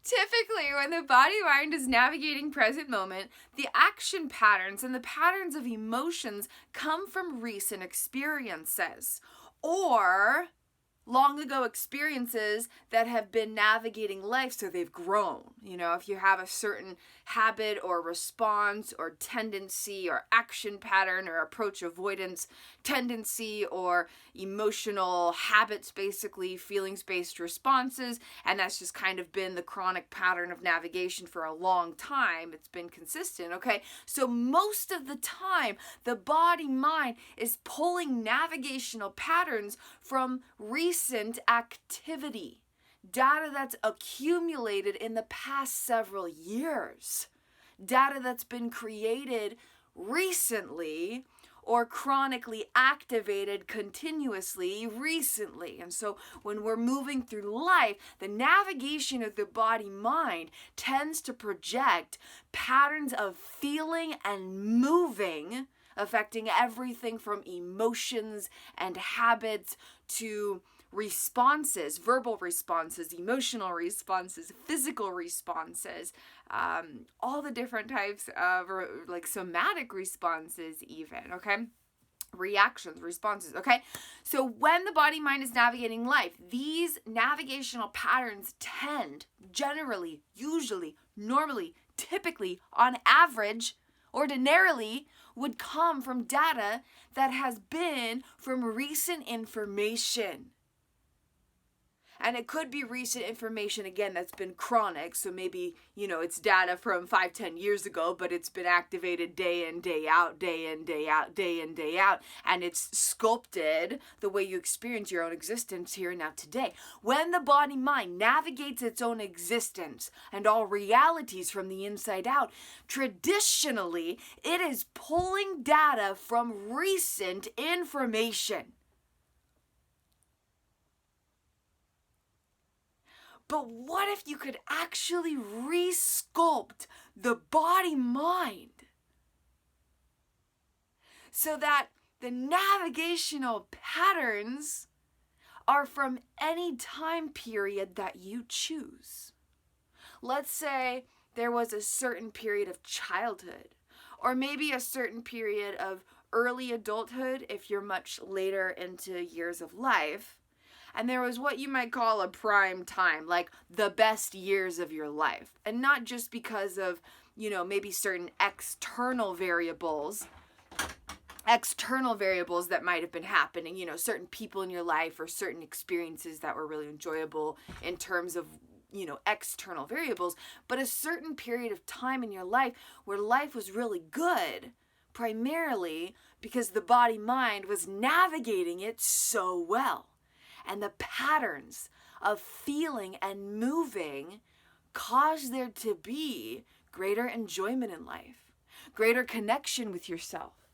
Typically, when the body mind is navigating present moment, the action patterns and the patterns of emotions come from recent experiences or long ago experiences that have been navigating life, so they've grown. You know, if you have a certain habit or response or tendency or action pattern or approach avoidance tendency or emotional habits, basically feelings-based responses, and that's just kind of been the chronic pattern of navigation for a long time. It's been consistent, okay? So most of the time, the body mind is pulling navigational patterns from recent activity, data that's accumulated in the past several years, data that's been created recently or chronically activated continuously recently. And so when we're moving through life, the navigation of the body mind tends to project patterns of feeling and moving, affecting everything from emotions and habits to responses, verbal responses, emotional responses, physical responses, all the different types of like somatic responses even, okay? Reactions, responses, okay? So when the body mind is navigating life, these navigational patterns tend generally, usually, normally, typically, on average, ordinarily, would come from data that has been from recent information. And it could be recent information, again, that's been chronic. So maybe, it's data from 5-10 years ago, but it's been activated day in, day out, day in, day out, day in, day out. And it's sculpted the way you experience your own existence here and now today. When the body mind navigates its own existence and all realities from the inside out, traditionally, it is pulling data from recent information. But what if you could actually resculpt the body-mind so that the navigational patterns are from any time period that you choose? Let's say there was a certain period of childhood, or maybe a certain period of early adulthood if you're much later into years of life. And there was what you might call a prime time, like the best years of your life. And not just because of, maybe certain external variables that might have been happening, certain people in your life or certain experiences that were really enjoyable in terms of, external variables, but a certain period of time in your life where life was really good, primarily because the body-mind was navigating it so well. And the patterns of feeling and moving cause there to be greater enjoyment in life, greater connection with yourself,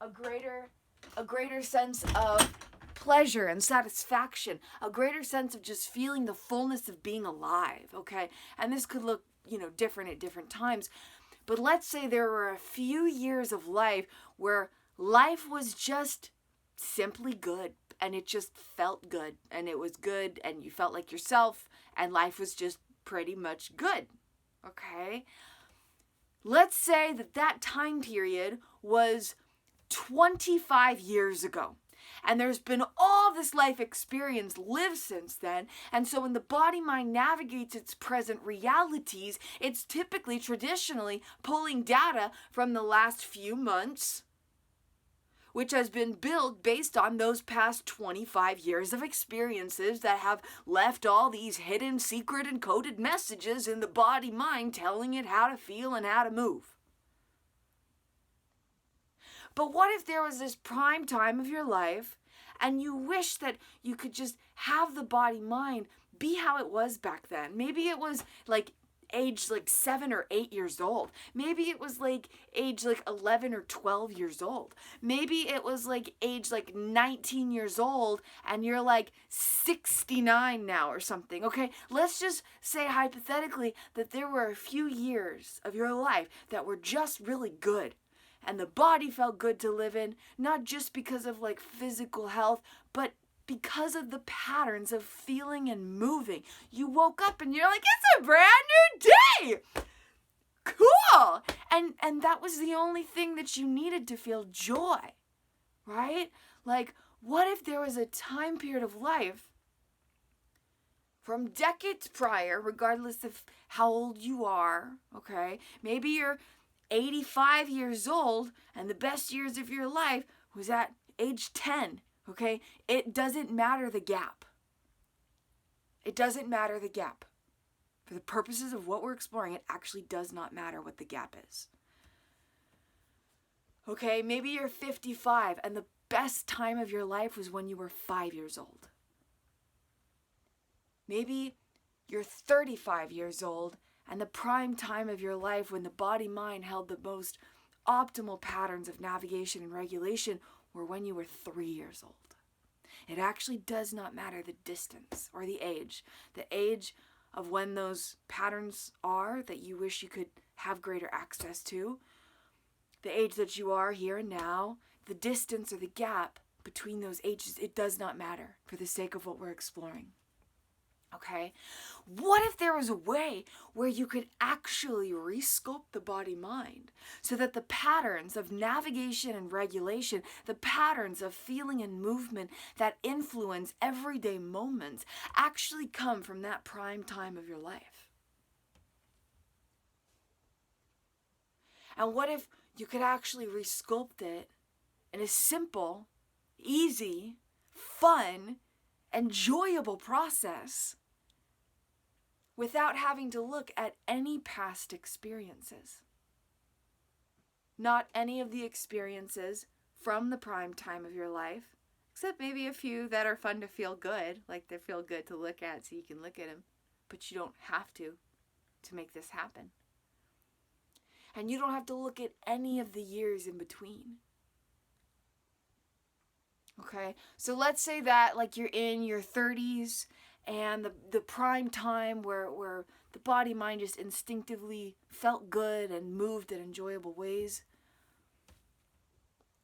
a greater sense of pleasure and satisfaction, a greater sense of just feeling the fullness of being alive, okay? And this could look, different at different times. But let's say there were a few years of life where life was just simply good. And it just felt good, and it was good, and you felt like yourself, and life was just pretty much good, okay? Let's say that time period was 25 years ago, and there's been all this life experience lived since then, and so when the body-mind navigates its present realities, it's typically, traditionally, pulling data from the last few months, which has been built based on those past 25 years of experiences that have left all these hidden, secret, encoded messages in the body-mind telling it how to feel and how to move. But what if there was this prime time of your life and you wish that you could just have the body-mind be how it was back then? Maybe it was age 7 or 8 years old. Maybe it was age 11 or 12 years old. Maybe it was age 19 years old and you're 69 now or something. Okay, let's just say hypothetically that there were a few years of your life that were just really good and the body felt good to live in, not just because of physical health, but because of the patterns of feeling and moving. You woke up and you're like, it's a brand new day. Cool. And that was the only thing that you needed to feel joy, right? Like, what if there was a time period of life from decades prior, regardless of how old you are, okay? Maybe you're 85 years old and the best years of your life was at age 10, okay? It doesn't matter the gap. It doesn't matter the gap. For the purposes of what we're exploring, it actually does not matter what the gap is. Okay, maybe you're 55 and the best time of your life was when you were 5 years old. Maybe you're 35 years old and the prime time of your life when the body-mind held the most optimal patterns of navigation and regulation were when you were 3 years old. It actually does not matter the distance or the age. The age of when those patterns are that you wish you could have greater access to, the age that you are here and now, the distance or the gap between those ages, it does not matter for the sake of what we're exploring. Okay? What if there was a way where you could actually resculpt the body-mind so that the patterns of navigation and regulation, the patterns of feeling and movement that influence everyday moments actually come from that prime time of your life? And what if you could actually resculpt it in a simple, easy, fun, enjoyable process without having to look at any past experiences? Not any of the experiences from the prime time of your life, except maybe a few that are fun to feel good, like they feel good to look at so you can look at them, but you don't have to make this happen. And you don't have to look at any of the years in between. Okay, so let's say that like you're in your 30s and the prime time where the body-mind just instinctively felt good and moved in enjoyable ways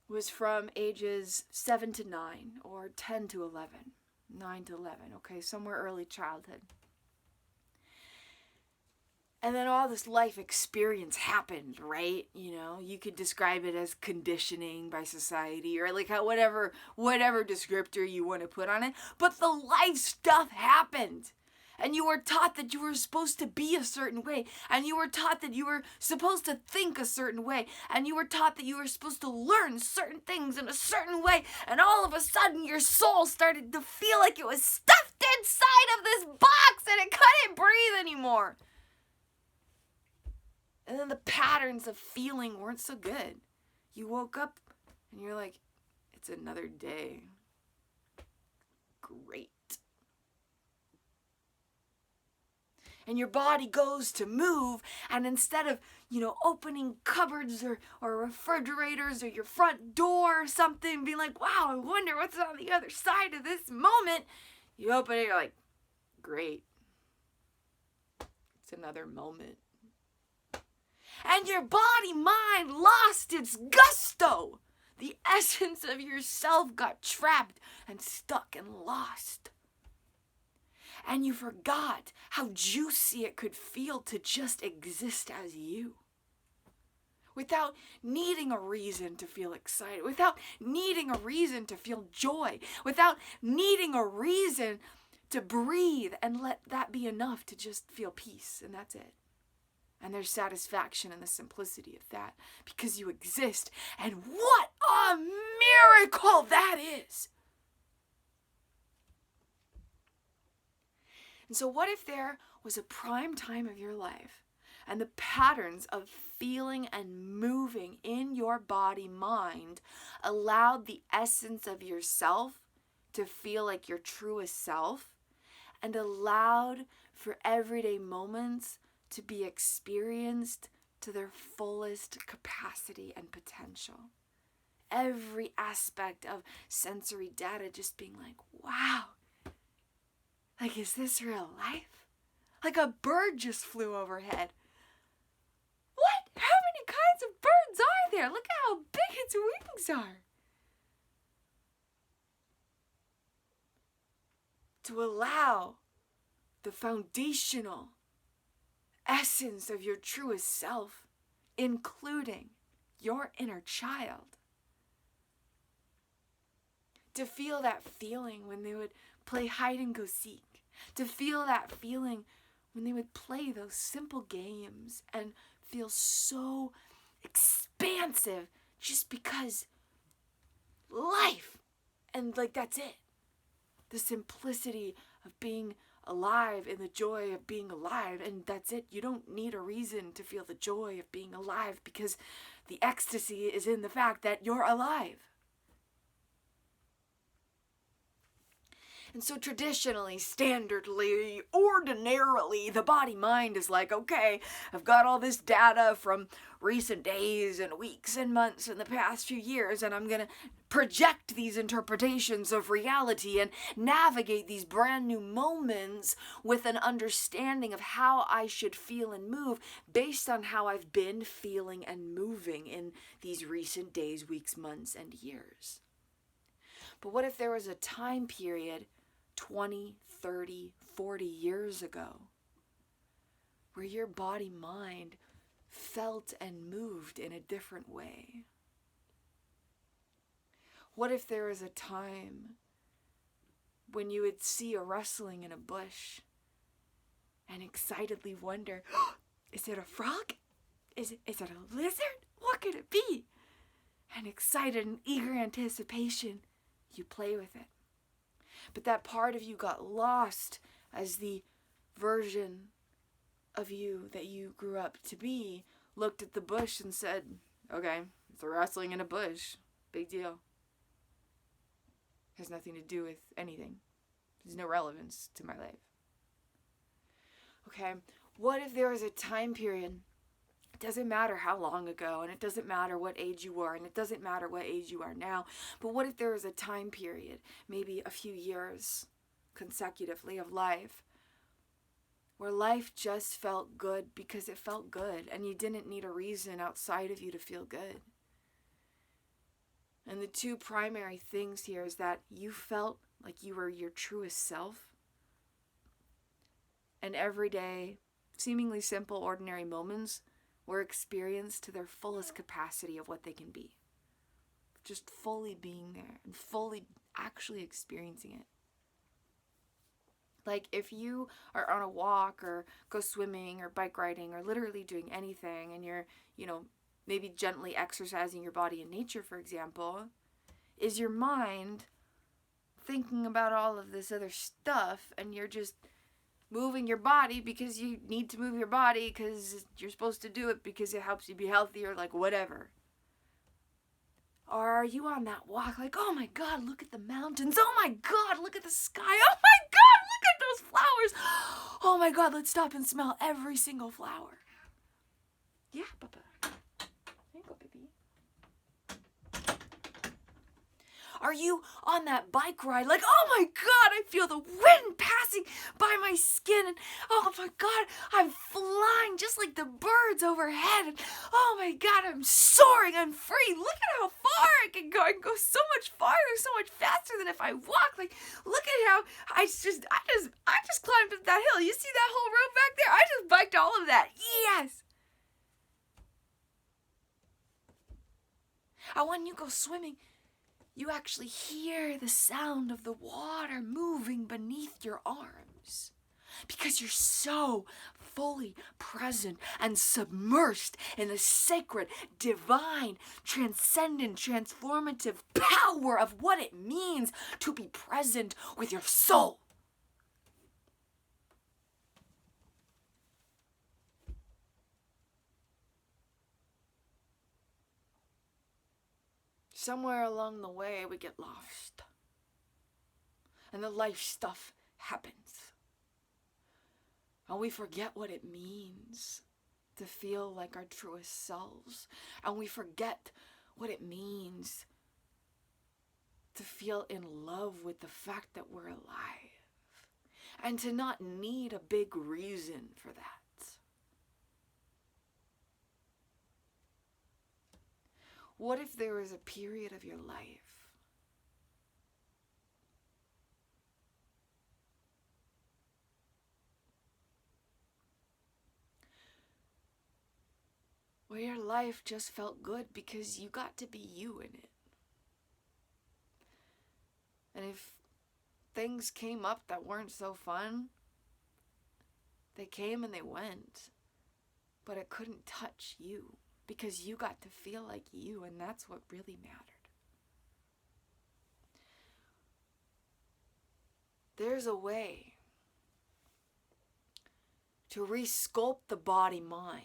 was from ages 7 to 9 or 10 to 11, 9 to 11, okay, somewhere early childhood. And then all this life experience happened, right? You know, you could describe it as conditioning by society or like how whatever descriptor you want to put on it. But the life stuff happened. And you were taught that you were supposed to be a certain way. And you were taught that you were supposed to think a certain way. And you were taught that you were supposed to learn certain things in a certain way. And all of a sudden your soul started to feel like it was stuffed inside of this box and it couldn't breathe anymore. And then the patterns of feeling weren't so good. You woke up and you're like, it's another day. Great. And your body goes to move, and instead of, opening cupboards or refrigerators or your front door or something, being like, wow, I wonder what's on the other side of this moment, you open it, you're like, great. It's another moment. And your body-mind lost its gusto. The essence of yourself got trapped and stuck and lost. And you forgot how juicy it could feel to just exist as you. Without needing a reason to feel excited. Without needing a reason to feel joy. Without needing a reason to breathe and let that be enough to just feel peace. And that's it. And there's satisfaction in the simplicity of that because you exist. And what a miracle that is! And so what if there was a prime time of your life and the patterns of feeling and moving in your body-mind allowed the essence of yourself to feel like your truest self and allowed for everyday moments to be experienced to their fullest capacity and potential. Every aspect of sensory data just being like, wow, like, is this real life? Like a bird just flew overhead. What? How many kinds of birds are there? Look at how big its wings are. to allow the foundational essence of your truest self, including your inner child, to feel that feeling when they would play hide and go seek, to feel that feeling when they would play those simple games and feel so expansive just because life, and like that's it. The simplicity of being alive and the joy of being alive, and that's it. You don't need a reason to feel the joy of being alive because the ecstasy is in the fact that you're alive. And so traditionally, standardly, ordinarily, the body-mind is like, okay, I've got all this data from recent days and weeks and months in the past few years, and I'm going to project these interpretations of reality and navigate these brand new moments with an understanding of how I should feel and move based on how I've been feeling and moving in these recent days, weeks, months, and years. But what if there was a time period 20, 30, 40 years ago where your body-mind felt and moved in a different way? What if there was a time when you would see a rustling in a bush and excitedly wonder, oh, is it a frog? Is it a lizard? What could it be? And excited and eager anticipation, you play with it. But that part of you got lost as the version of you that you grew up to be looked at the bush and said, okay, it's a rustling in a bush. Big deal. Has nothing to do with anything. There's no relevance to my life. Okay, what if there was a time period? It doesn't matter how long ago, and it doesn't matter what age you were, and it doesn't matter what age you are now, but what if there was a time period, maybe a few years consecutively of life, where life just felt good because it felt good, and you didn't need a reason outside of you to feel good? And the two primary things here is that you felt like you were your truest self, and every day, seemingly simple, ordinary moments were experienced to their fullest capacity of what they can be. Just fully being there and fully actually experiencing it. Like if you are on a walk or go swimming or bike riding or literally doing anything and you're, maybe gently exercising your body in nature, for example, is your mind thinking about all of this other stuff and you're just moving your body because you need to move your body because you're supposed to do it because it helps you be healthy or like whatever? Or are you on that walk like, oh my God, look at the mountains. Oh my God, look at the sky. Oh my God, look at those flowers. Oh my God, let's stop and smell every single flower. Yeah, Papa. There you go, baby. Are you on that bike ride like, oh my God, I feel the wind passing by my skin and oh my God, I'm flying just like the birds overhead and oh my God, I'm soaring, I'm free. Look at how far I can go. I can go so much farther, so much faster than if I walk. Like, look at how I just climbed up that hill. You see that whole road back there? I just biked all of that. Yes. And when you go swimming, you actually hear the sound of the water moving beneath your arms because you're so fully present and submersed in the sacred, divine, transcendent, transformative power of what it means to be present with your soul. Somewhere along the way, we get lost. And the life stuff happens. And we forget what it means to feel like our truest selves. And we forget what it means to feel in love with the fact that we're alive. And to not need a big reason for that. What if there was a period of your life where your life just felt good because you got to be you in it. And if things came up that weren't so fun, they came and they went. But it couldn't touch you because you got to feel like you, and that's what really mattered. There's a way to resculpt the body-mind,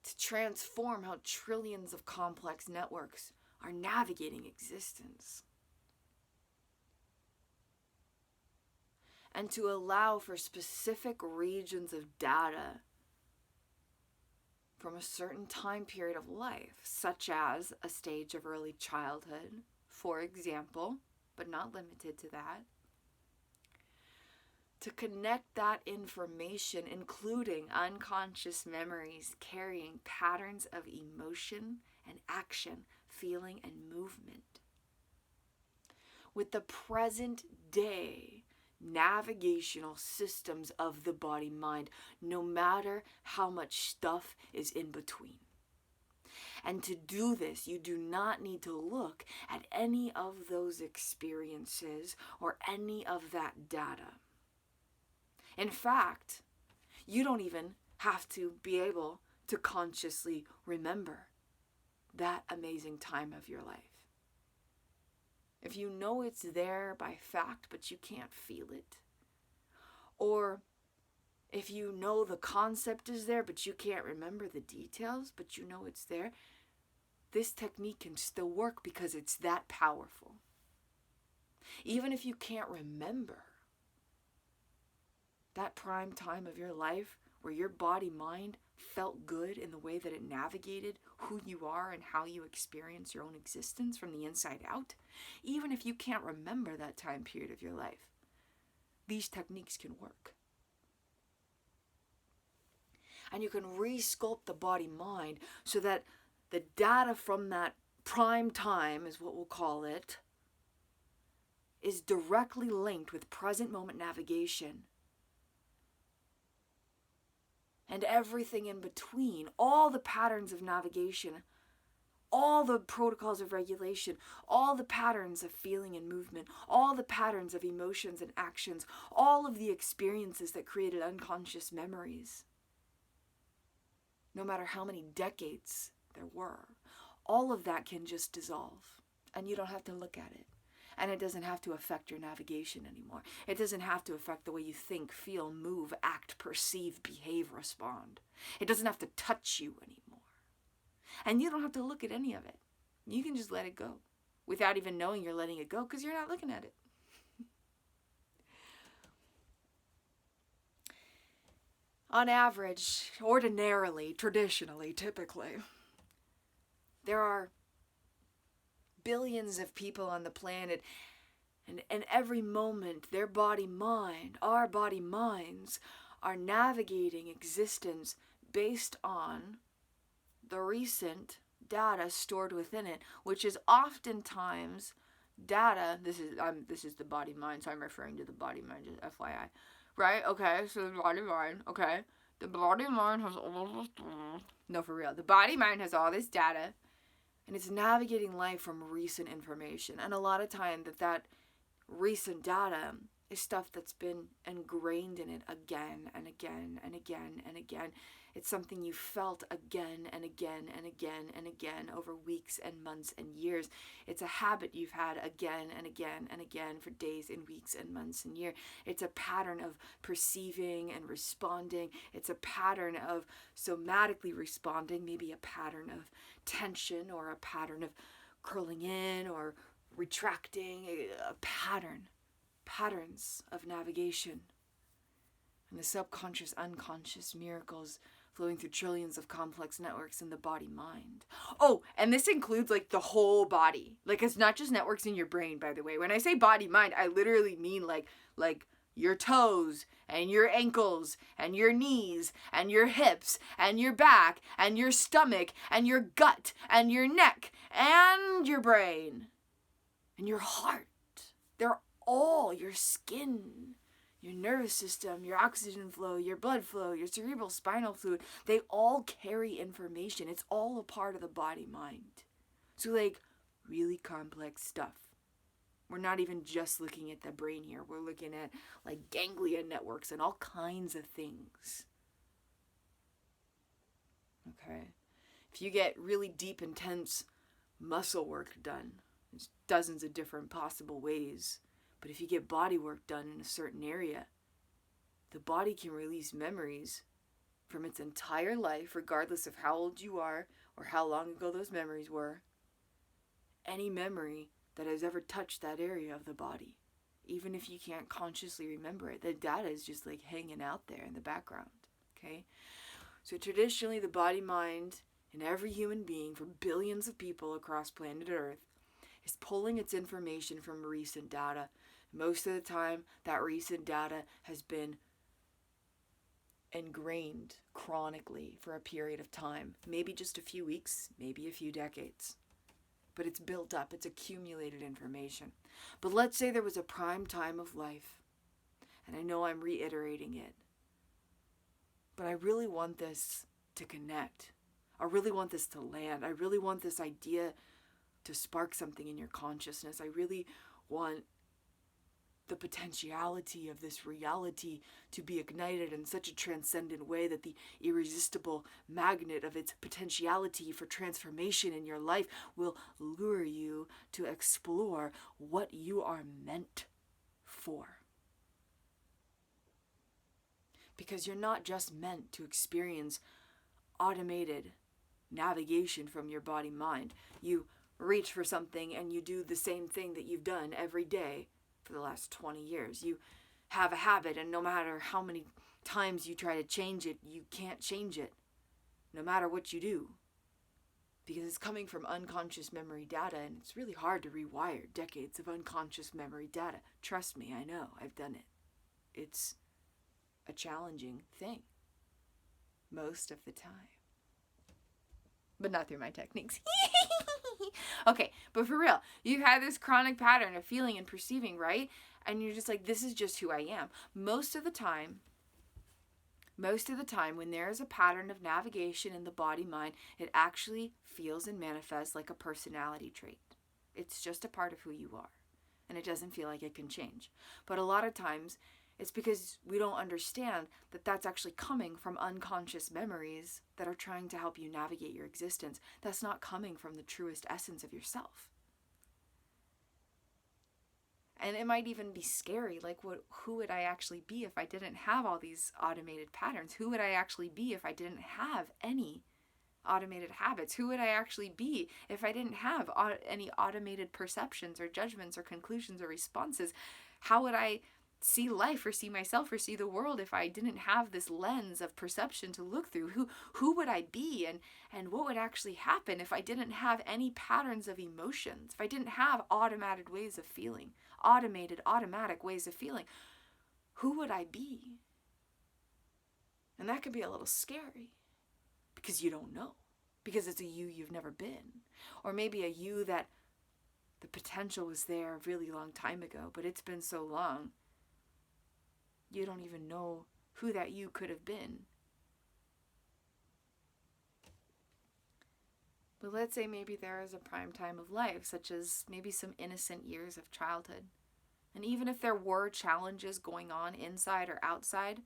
to transform how trillions of complex networks are navigating existence, and to allow for specific regions of data from a certain time period of life, such as a stage of early childhood, for example, but not limited to that, to connect that information, including unconscious memories carrying patterns of emotion and action, feeling and movement, with the present day navigational systems of the body-mind, no matter how much stuff is in between. And to do this, you do not need to look at any of those experiences or any of that data. In fact, you don't even have to be able to consciously remember that amazing time of your life. If you know it's there by fact, but you can't feel it, or if you know the concept is there, but you can't remember the details, but you know it's there, this technique can still work because it's that powerful. Even if you can't remember that prime time of your life where your body-mind felt good in the way that it navigated who you are and how you experience your own existence from the inside out, even if you can't remember that time period of your life, these techniques can work. And you can resculpt the body-mind so that the data from that prime time, is what we'll call it, is directly linked with present moment navigation and everything in between, all the patterns of navigation, all the protocols of regulation, all the patterns of feeling and movement, all the patterns of emotions and actions, all of the experiences that created unconscious memories. No matter how many decades there were, all of that can just dissolve, and you don't have to look at it. And it doesn't have to affect your navigation anymore. It doesn't have to affect the way you think, feel, move, act, perceive, behave, respond. It doesn't have to touch you anymore. And you don't have to look at any of it. You can just let it go without even knowing you're letting it go because you're not looking at it. On average, ordinarily, traditionally, typically, there are billions of people on the planet, and every moment their body-mind, our body-minds, are navigating existence based on the recent data stored within it, which is oftentimes data. This is the body-mind, so I'm referring to the body-mind, just FYI. Right? Okay, so the body-mind, okay. The body-mind has all this data. No, for real. The body-mind has all this data, and it's navigating life from recent information. And a lot of time that recent data is stuff that's been ingrained in it again and again and again and again. It's something you felt again and again and again and again over weeks and months and years. It's a habit you've had again and again and again for days and weeks and months and years. It's a pattern of perceiving and responding. It's a pattern of somatically responding, maybe a pattern of tension or a pattern of curling in or retracting, a patterns of navigation. And the subconscious, unconscious miracles flowing through trillions of complex networks in the body-mind. Oh, and this includes like the whole body. Like it's not just networks in your brain, by the way. When I say body-mind, I literally mean like your toes and your ankles and your knees and your hips and your back and your stomach and your gut and your neck and your brain and your heart. They're all your skin, your nervous system, your oxygen flow, your blood flow, your cerebral spinal fluid, they all carry information. It's all a part of the body mind. So like really complex stuff. We're not even just looking at the brain here. We're looking at like ganglia networks and all kinds of things. Okay. If you get really deep, intense muscle work done, there's dozens of different possible ways. But if you get body work done in a certain area, the body can release memories from its entire life, regardless of how old you are or how long ago those memories were. Any memory that has ever touched that area of the body, even if you can't consciously remember it, the data is just like hanging out there in the background. Okay? So traditionally, the body mind in every human being for billions of people across planet Earth is pulling its information from recent data. Most of the time, that recent data has been ingrained chronically for a period of time, maybe just a few weeks, maybe a few decades. But it's built up, it's accumulated information. But let's say there was a prime time of life, and I know I'm reiterating it, but I really want this to connect. I really want this to land. I really want this idea to spark something in your consciousness. I really want the potentiality of this reality to be ignited in such a transcendent way that the irresistible magnet of its potentiality for transformation in your life will lure you to explore what you are meant for. Because you're not just meant to experience automated navigation from your body mind. You reach for something and you do the same thing that you've done every day for the last 20 years. You have a habit, and no matter how many times you try to change it, you can't change it, no matter what you do. Because it's coming from unconscious memory data, and it's really hard to rewire decades of unconscious memory data. Trust me, I know, I've done it. It's a challenging thing most of the time. But not through my techniques. Okay, but for real, you've had this chronic pattern of feeling and perceiving, right? And you're just like, this is just who I am. Most of the time, when there is a pattern of navigation in the body-mind, it actually feels and manifests like a personality trait. It's just a part of who you are, and it doesn't feel like it can change. But a lot of times, it's because we don't understand that that's actually coming from unconscious memories that are trying to help you navigate your existence. That's not coming from the truest essence of yourself. And it might even be scary, like who would I actually be if I didn't have all these automated patterns? Who would I actually be if I didn't have any automated habits? Who would I actually be if I didn't have any automated perceptions or judgments or conclusions or responses? How would I see life or see myself or see the world if I didn't have this lens of perception to look through? Who would I be, and what would actually happen if I didn't have any patterns of emotions, if I didn't have automatic ways of feeling? Who would I be? And that could be a little scary because you don't know, because it's a you you've never been, or maybe a you that the potential was there a really long time ago, but it's been so long you don't even know who that you could have been. But let's say maybe there is a prime time of life, such as maybe some innocent years of childhood. And even if there were challenges going on inside or outside,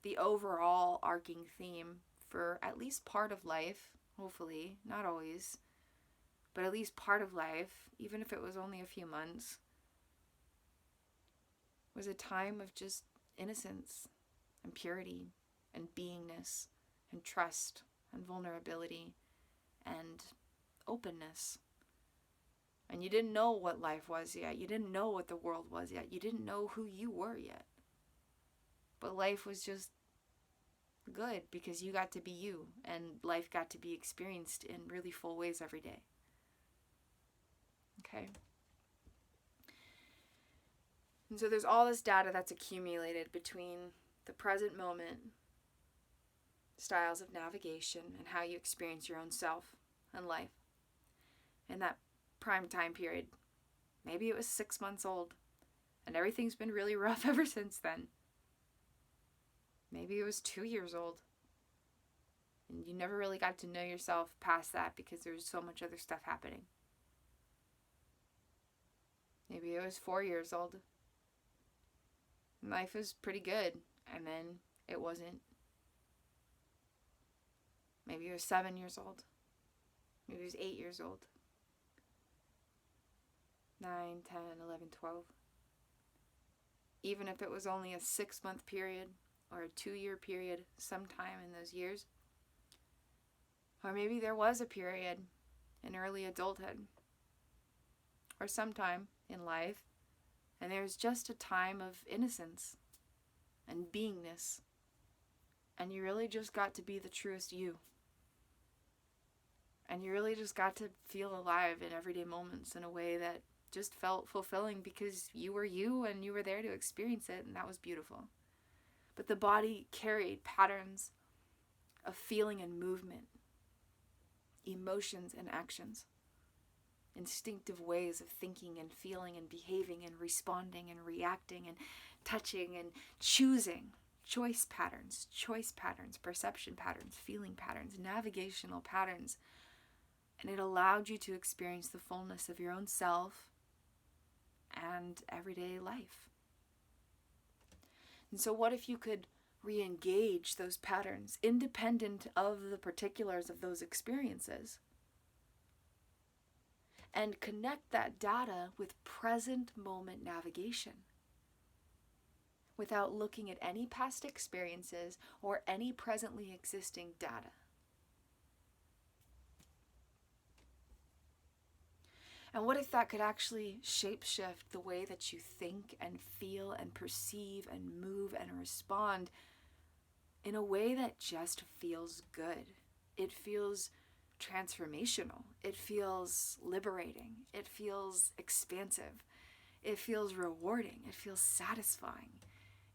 the overall arcing theme for at least part of life, hopefully, not always, but at least part of life, even if it was only a few months, was a time of just innocence and purity and beingness and trust and vulnerability and openness. And you didn't know what life was yet. You didn't know what the world was yet. You didn't know who you were yet. But life was just good because you got to be you, and life got to be experienced in really full ways every day. Okay? And so there's all this data that's accumulated between the present moment, styles of navigation, and how you experience your own self and life in that prime time period. Maybe it was 6 months old, And everything's been really rough ever since then. Maybe it was 2 years old. And you never really got to know yourself past that because there was so much other stuff happening. Maybe it was 4 years old. Life was pretty good, and then it wasn't. Maybe it was 7 years old. Maybe it was 8 years old. 9, 10, 11, 12. Even if it was only a 6-month period or a 2-year period sometime in those years. Or maybe there was a period in early adulthood or sometime in life, and there's just a time of innocence and beingness, and you really just got to be the truest you. And you really just got to feel alive in everyday moments in a way that just felt fulfilling because you were you and you were there to experience it, and that was beautiful. But the body carried patterns of feeling and movement, emotions and actions, instinctive ways of thinking and feeling and behaving and responding and reacting and touching and choosing. Choice patterns, perception patterns, feeling patterns, navigational patterns. And it allowed you to experience the fullness of your own self and everyday life. And so what if you could re-engage those patterns independent of the particulars of those experiences and connect that data with present moment navigation without looking at any past experiences or any presently existing data? And what if that could actually shapeshift the way that you think and feel and perceive and move and respond in a way that just feels good? It feels transformational. It feels liberating. It feels expansive. It feels rewarding. It feels satisfying.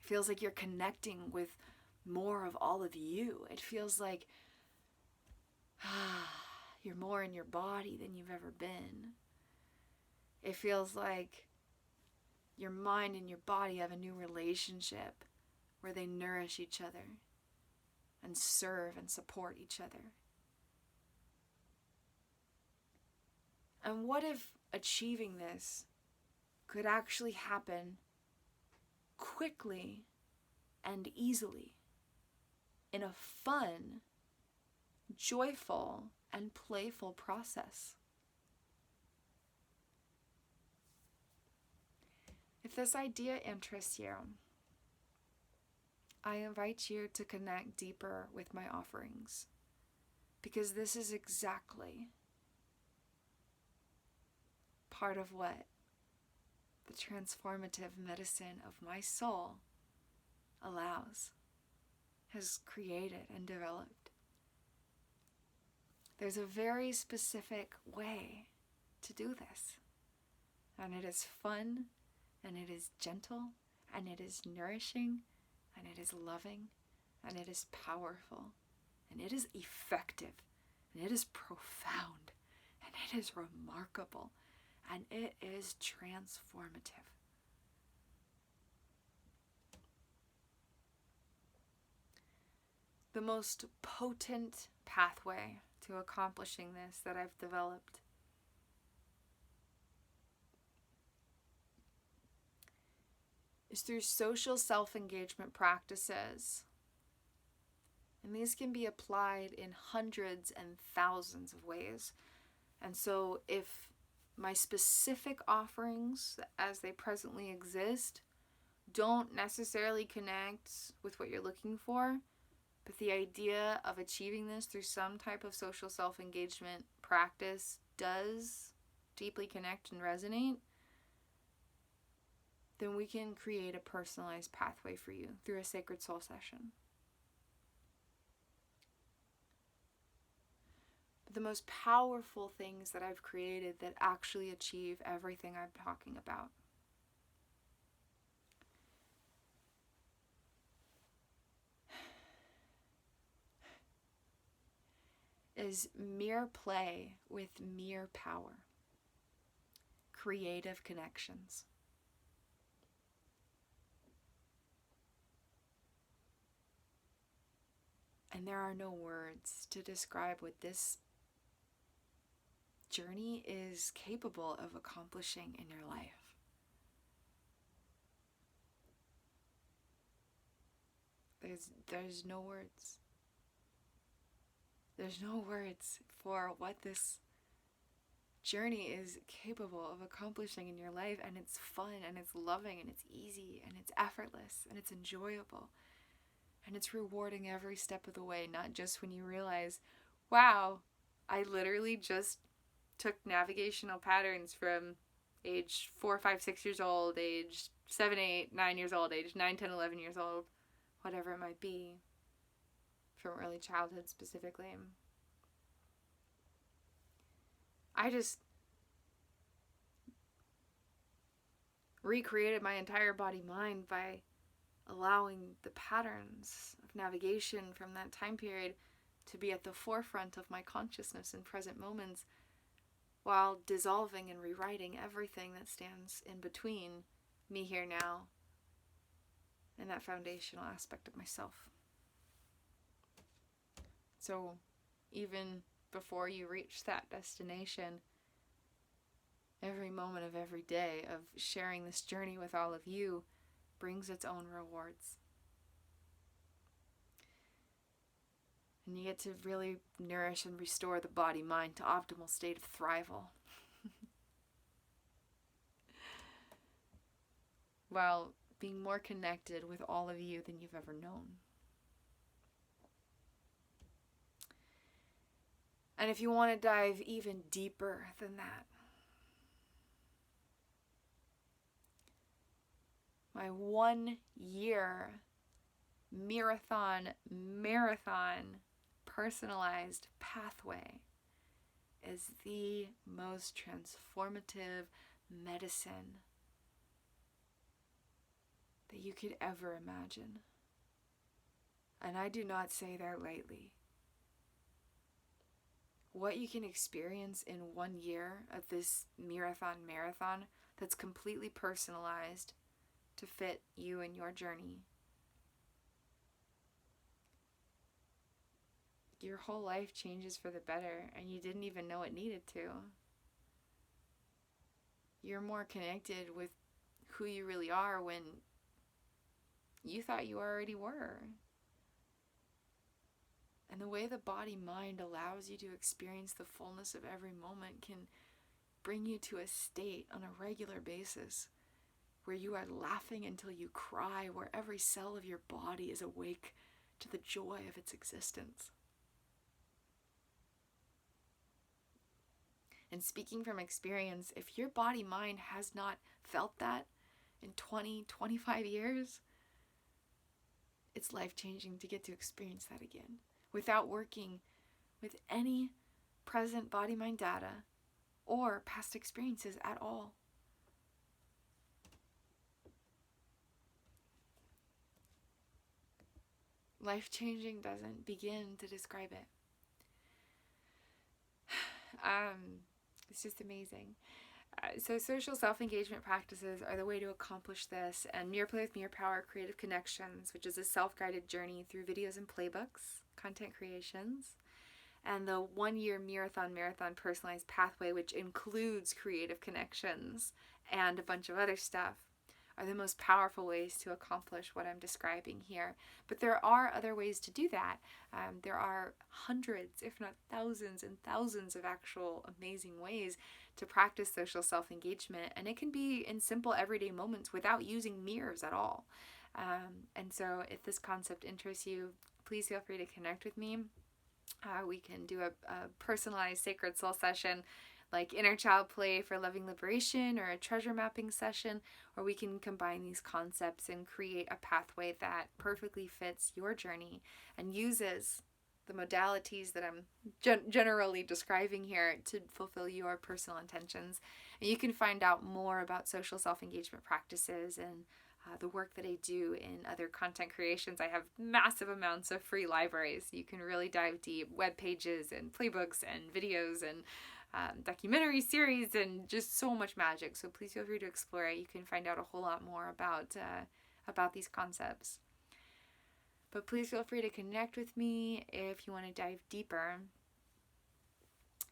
It feels like you're connecting with more of all of you. It feels like you're more in your body than you've ever been. It feels like your mind and your body have a new relationship where they nourish each other and serve and support each other. And what if achieving this could actually happen quickly and easily in a fun, joyful, and playful process? If this idea interests you, I invite you to connect deeper with my offerings, because this is exactly part of what the transformative medicine of my soul allows, has created and developed. There's a very specific way to do this, and it is fun, and it is gentle, and it is nourishing, and it is loving, and it is powerful, and it is effective, and it is profound, and it is remarkable, and it is transformative. The most potent pathway to accomplishing this that I've developed is through social self-engagement practices. And these can be applied in hundreds and thousands of ways. And so if my specific offerings as they presently exist don't necessarily connect with what you're looking for, but the idea of achieving this through some type of social self-engagement practice does deeply connect and resonate, then we can create a personalized pathway for you through a sacred soul session. But the most powerful things that I've created that actually achieve everything I'm talking about is mere play with mere power, creative connections. And there are no words to describe what this journey is capable of accomplishing in your life. There's no words. There's no words for what this journey is capable of accomplishing in your life, and it's fun, and it's loving, and it's easy, and it's effortless, and it's enjoyable, and it's rewarding every step of the way, not just when you realize, wow, I literally just took navigational patterns from age 4, 5, 6 years old, age 7, 8, 9 years old, age 9, 10, 11 years old, whatever it might be, from early childhood specifically. I just recreated my entire body-mind by allowing the patterns of navigation from that time period to be at the forefront of my consciousness in present moments, while dissolving and rewriting everything that stands in between me here now and that foundational aspect of myself. So even before you reach that destination, every moment of every day of sharing this journey with all of you brings its own rewards. And you get to really nourish and restore the body-mind to optimal state of thrival. While being more connected with all of you than you've ever known. And if you want to dive even deeper than that, my 1 year marathon personalized pathway is the most transformative medicine that you could ever imagine. And I do not say that lightly. What you can experience in 1 year of this marathon that's completely personalized to fit you and your journey. Your whole life changes for the better, and you didn't even know it needed to. You're more connected with who you really are when you thought you already were. And the way the body-mind allows you to experience the fullness of every moment can bring you to a state on a regular basis where you are laughing until you cry, where every cell of your body is awake to the joy of its existence. And speaking from experience, if your body-mind has not felt that in 20, 25 years, it's life-changing to get to experience that again without working with any present body-mind data or past experiences at all. Life-changing doesn't begin to describe it. It's just amazing. So social self-engagement practices are the way to accomplish this, and Mirror Play with Mirror Power Creative Connections, which is a self-guided journey through videos and playbooks, content creations, and the 1 year marathon personalized pathway, which includes creative connections and a bunch of other stuff, are the most powerful ways to accomplish what I'm describing here. But there are other ways to do that. There are hundreds, if not thousands and thousands of actual amazing ways to practice social self-engagement, and it can be in simple everyday moments without using mirrors at all. And so if this concept interests you, please feel free to connect with me. We can do a personalized sacred soul session like inner child play for loving liberation, or a treasure mapping session, or we can combine these concepts and create a pathway that perfectly fits your journey and uses the modalities that I'm generally describing here to fulfill your personal intentions. And you can find out more about social self-engagement practices and the work that I do in other content creations. I have massive amounts of free libraries. You can really dive deep, web pages and playbooks and videos and documentary series and just so much magic. So please feel free to explore it. You can find out a whole lot more about these concepts. But please feel free to connect with me if you want to dive deeper.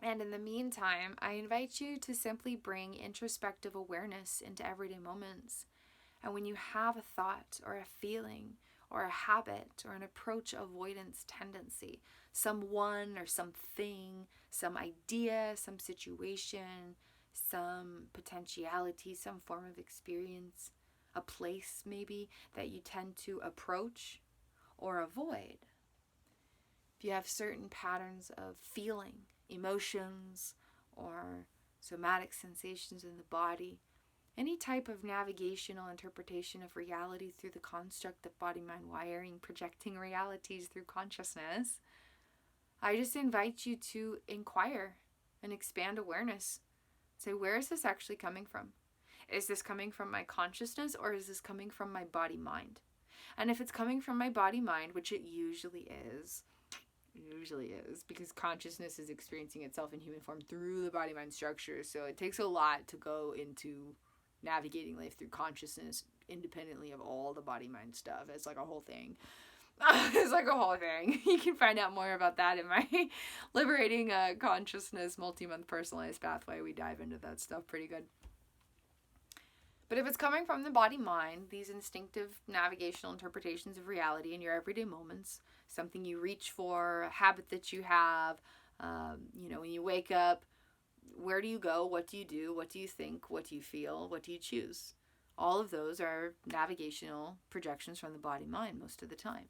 And in the meantime, I invite you to simply bring introspective awareness into everyday moments. And when you have a thought or a feeling or a habit or an approach avoidance tendency, someone or something, some idea, some situation, some potentiality, some form of experience, a place maybe that you tend to approach or avoid. If you have certain patterns of feeling, emotions, or somatic sensations in the body, any type of navigational interpretation of reality through the construct of body-mind wiring, projecting realities through consciousness, I just invite you to inquire and expand awareness. Say, where is this actually coming from? Is this coming from my consciousness, or is this coming from my body-mind? And if it's coming from my body-mind, which it usually is, because consciousness is experiencing itself in human form through the body-mind structure, so it takes a lot to go into navigating life through consciousness independently of all the body-mind stuff. It's like a whole thing. You can find out more about that in my Liberating Consciousness multi-month personalized pathway. We dive into that stuff pretty good. But if it's coming from the body-mind, these instinctive navigational interpretations of reality in your everyday moments, something you reach for, a habit that you have, when you wake up, where do you go? What do you do? What do you think? What do you feel? What do you choose? All of those are navigational projections from the body-mind most of the time.